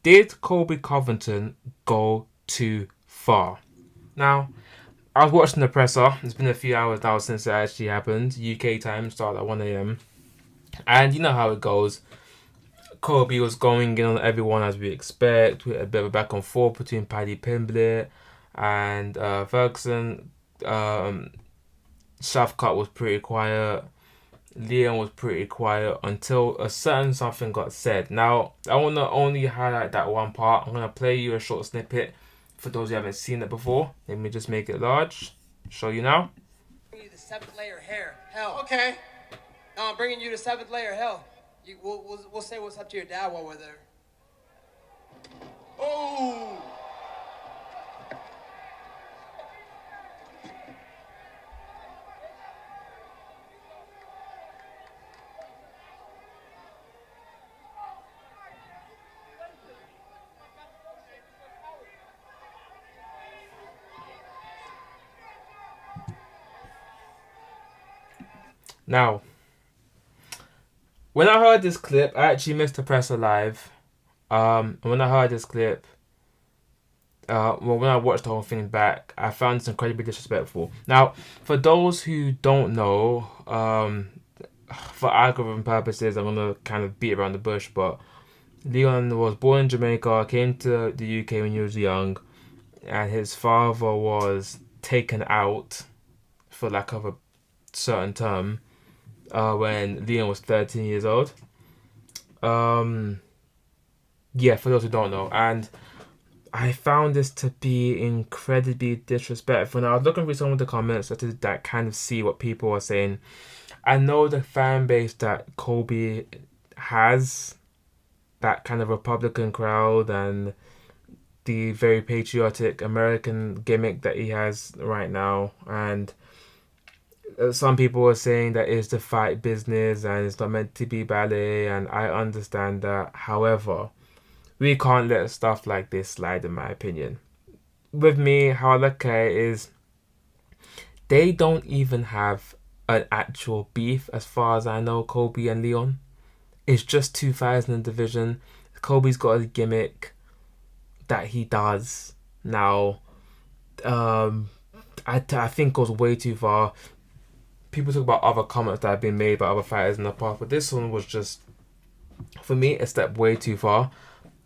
did Colby Covington go too far? Now, I was watching the presser. It's been a few hours now since it actually happened. UK time started at 1 a.m. And you know how it goes. Colby was going in on everyone as we expect, with a bit of a back and forth between Paddy Pimblett and Ferguson. Um, Shafkat was pretty quiet. Leon was pretty quiet until a certain something got said. Now, I want to only highlight that one part. I'm going to play you a short snippet for those who haven't seen it before. Let me just make it large. Show you now. You the seventh layer hair. Hell. Okay. No, I'm bringing you the seventh layer hell. We'll say what's up to your dad while we're there. Oh! Now, when I heard this clip, I actually missed the presser live. And when I heard this clip, when I watched the whole thing back, I found this incredibly disrespectful. Now, for those who don't know, for algorithm purposes, I'm gonna kind of beat around the bush, but Leon was born in Jamaica, came to the UK when he was young, and his father was taken out, for lack of a certain term, when Leon was 13 years old. Yeah, for those who don't know, and I found this to be incredibly disrespectful. And I was looking through some of the comments that kind of see what people are saying. I know the fan base that Colby has, that kind of Republican crowd, and the very patriotic American gimmick that he has right now. And some people are saying that it's the fight business and it's not meant to be ballet, and I understand that. However, we can't let stuff like this slide, in my opinion. With me, how I look at it is they don't even have an actual beef as far as I know, Colby and Leon. It's just 2,000 in division. Colby's got a gimmick that he does now. I think goes way too far. People talk about other comments that have been made by other fighters in the past, but this one was just, for me, a step way too far.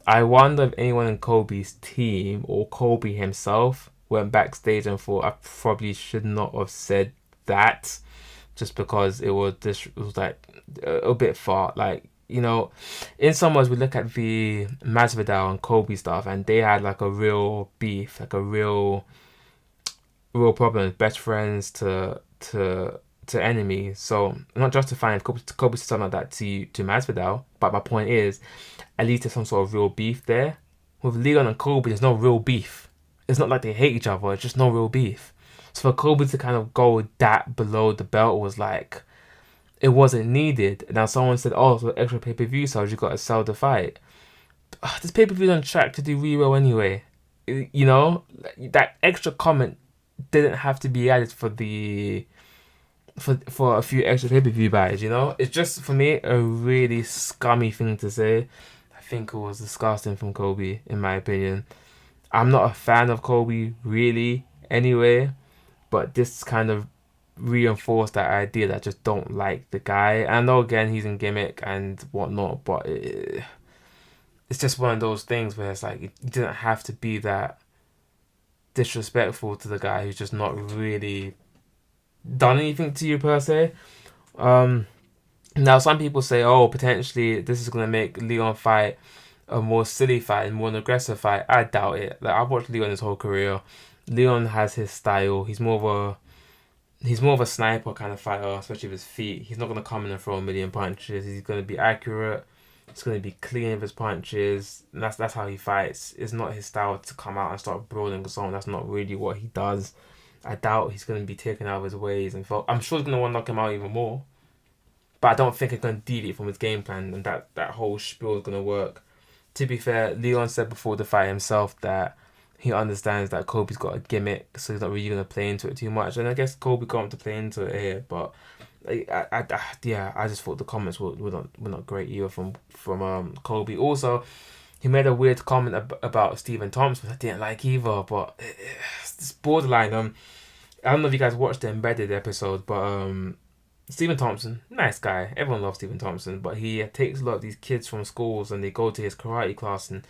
I wonder if anyone in Colby's team or Colby himself went backstage and thought I probably should not have said that, just because it was like a bit far. Like, you know, in some ways we look at the Masvidal and Colby stuff, and they had like a real beef, like a real problem, best friends to enemies. So I'm not justifying if Kobe said something like that to Masvidal, but my point is, at least there's some sort of real beef there. With Leon and Kobe, there's no real beef. It's not like they hate each other. It's just no real beef. So for Kobe to kind of go that below the belt was like, it wasn't needed. Now someone said, oh, so extra pay-per-view sales, you got to sell the fight. This pay-per-view's on track to do really well anyway. You know, that extra comment didn't have to be added for a few extra pay-per-view buys, you know? It's just, for me, a really scummy thing to say. I think it was disgusting from Kobe, in my opinion. I'm not a fan of Kobe, really, anyway, but this kind of reinforced that idea that I just don't like the guy. And I know, again, he's in gimmick and whatnot, but it's just one of those things where it's like, you didn't have to be that disrespectful to the guy who's just not really done anything to you per se. Now some people say, oh, potentially this is gonna make Leon fight a more silly fight and more an aggressive fight. I doubt it. Like, I've watched Leon his whole career. Leon has his style. He's more of a sniper kind of fighter, especially with his feet. He's not gonna come in and throw a million punches. He's gonna be accurate. He's gonna be clean with his punches. And that's how he fights. It's not his style to come out and start brawling with someone. That's not really what he does. I doubt he's going to be taken out of his ways, and I'm sure he's going to want to knock him out even more. But I don't think it's going to deviate from his game plan, and that whole spiel is going to work. To be fair, Leon said before the fight himself that he understands that Kobe's got a gimmick, so he's not really going to play into it too much. And I guess Kobe got to play into it here, but I just thought the comments were not great either from Kobe. Also, he made a weird comment about Stephen Thompson. I didn't like either, but it's borderline. I don't know if you guys watched the Embedded episode, but Stephen Thompson, nice guy. Everyone loves Stephen Thompson, but he takes a lot of these kids from schools and they go to his karate class, and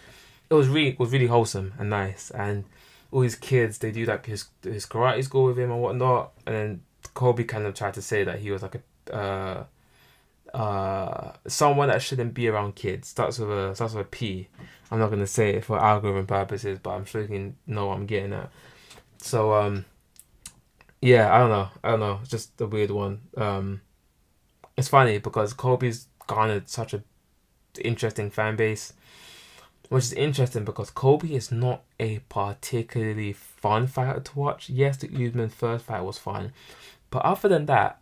it was really wholesome and nice. And all these kids, they do like his karate school with him and whatnot. And then Kobe kind of tried to say that he was like a someone that shouldn't be around kids. Starts with a P. I'm not gonna say it for algorithm purposes, but I'm sure you can know what I'm getting at. So yeah, I don't know. It's just a weird one. It's funny because Kobe's garnered such a interesting fan base, which is interesting because Kobe is not a particularly fun fighter to watch. Yes, the Usman first fight was fun, but other than that,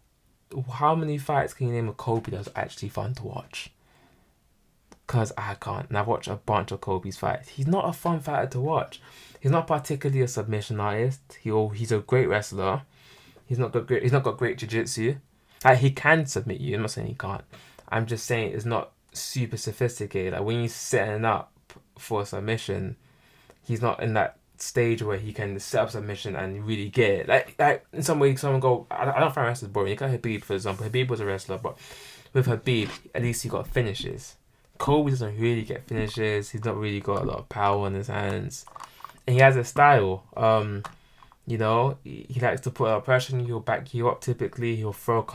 how many fights can you name of Kobe that's actually fun to watch? Because I can't. And I've watched a bunch of Kobe's fights. He's not a fun fighter to watch. He's not particularly a submission artist. He's a great wrestler. He's not got great jiu-jitsu. Like, he can submit you. I'm not saying he can't. I'm just saying it's not super sophisticated. Like, when he's setting up for a submission, he's not in that stage where he can set up submission and really get it. Like in some way, someone go, I don't find wrestlers boring. You got Habib, for example. Habib was a wrestler, but with Habib, at least he got finishes. Kobe doesn't really get finishes. He's not really got a lot of power in his hands, and he has a style. He likes to put out pressure and he'll back you up typically. He'll throw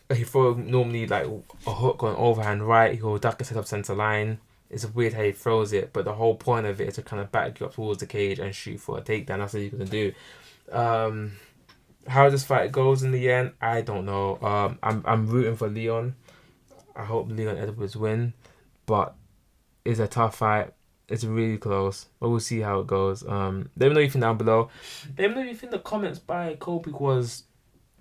normally like a hook on overhand right. He'll duck a set up center line. It's weird how he throws it, but the whole point of it is to kind of back you up towards the cage and shoot for a takedown. That's what you're gonna do. How this fight goes in the end, I don't know. I'm rooting for Leon. I hope Leon Edwards win, but it's a tough fight. It's really close, but we'll see how it goes. Let me know what you think down below. Let me know what you think the comments by Colby was.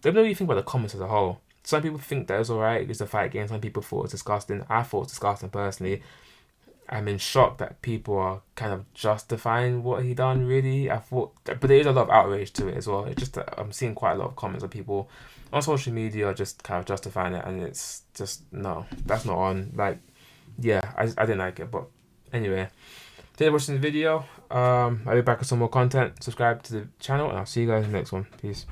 Let me know what you think about the comments as a whole. Some people think that it was alright, it's a fight game. Some people thought it was disgusting. I thought it was disgusting personally. I'm in shock that people are kind of justifying what he done, really. But there is a lot of outrage to it as well. It's just that I'm seeing quite a lot of comments of people on social media just kind of justifying it, and it's just, no, that's not on. Like, yeah, I didn't like it, but anyway. Thanks for watching the video. I'll be back with some more content. Subscribe to the channel, and I'll see you guys in the next one. Peace.